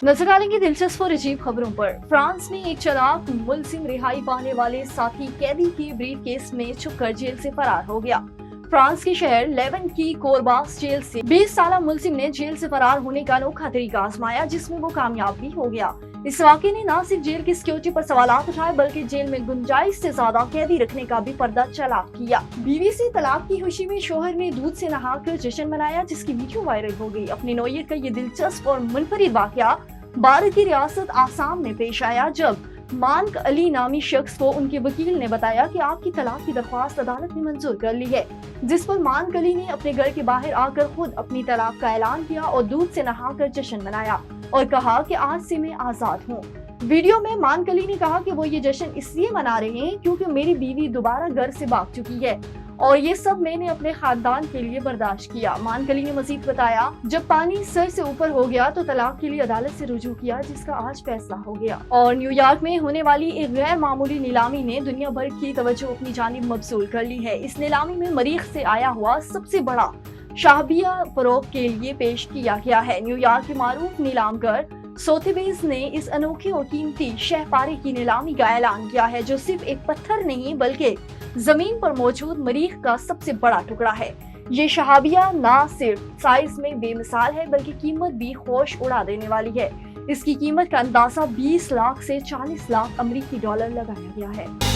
नजर डालेंगे दिलचस्प और अजीब खबरों पर। फ्रांस में एक चालाक मुलजिम रिहाई पाने वाले साथी कैदी की ब्रीफ केस में छुपकर जेल से फरार हो गया। फ्रांस के शहर लेवन की कोरबास जेल से 20 साला मुलजिम ने जेल से फरार होने का अनोखा तरीका आजमाया, जिसमें वो कामयाब भी हो गया। इस वाक़े ने न सिर्फ जेल की सिक्योरिटी पर सवालात उठाए, बल्कि जेल में गुंजाइश से ज्यादा कैदी रखने का भी पर्दा चला किया। बीवी से तलाक की खुशी में शोहर ने दूध से नहाकर जश्न मनाया, जिसकी वीडियो वायरल हो गई। अपनी नौयत का ये दिलचस्प और मुनफरिद वाक़या भारत की रियासत आसाम में पेश आया, जब मानक अली नामी शख्स को उनके वकील ने बताया कि आपकी तलाक की दरख्वास्त अदालत ने मंजूर कर ली है। जिस पर मानक अली ने अपने घर के बाहर आकर खुद अपनी तलाक का ऐलान किया और दूध से नहाकर जश्न मनाया और कहा कि आज से मैं आजाद हूँ। वीडियो में मानक अली ने कहा कि वो ये जश्न इसलिए मना रहे हैं क्योंकि मेरी बीवी दोबारा घर से भाग चुकी है और ये सब मैंने अपने खानदान के लिए बर्दाश्त किया। मानक अली ने मजीद बताया, जब पानी सर से ऊपर हो गया तो तलाक के लिए अदालत से रुजू किया, जिसका आज फैसला हो गया। और न्यूयॉर्क में होने वाली एक गैर मामूली नीलामी ने दुनिया भर की तवज्जो अपनी जानिब मबसूल कर ली है। इस नीलामी में मरीख से आया हुआ सबसे बड़ा शाहबिया फरोख्त के लिए पेश किया गया है। न्यूयॉर्क के मारूफ नीलामगर सोथेबेज ने इस अनोखी और कीमती शहपारे की नीलामी का ऐलान किया है, जो सिर्फ एक पत्थर नहीं बल्कि जमीन पर मौजूद मरीख का सबसे बड़ा टुकड़ा है। ये शहाबिया ना सिर्फ साइज में बेमिसाल है, बल्कि कीमत भी होश उड़ा देने वाली है। इसकी कीमत का अंदाजा 20 लाख से 40 लाख अमेरिकी डॉलर लगाया गया है।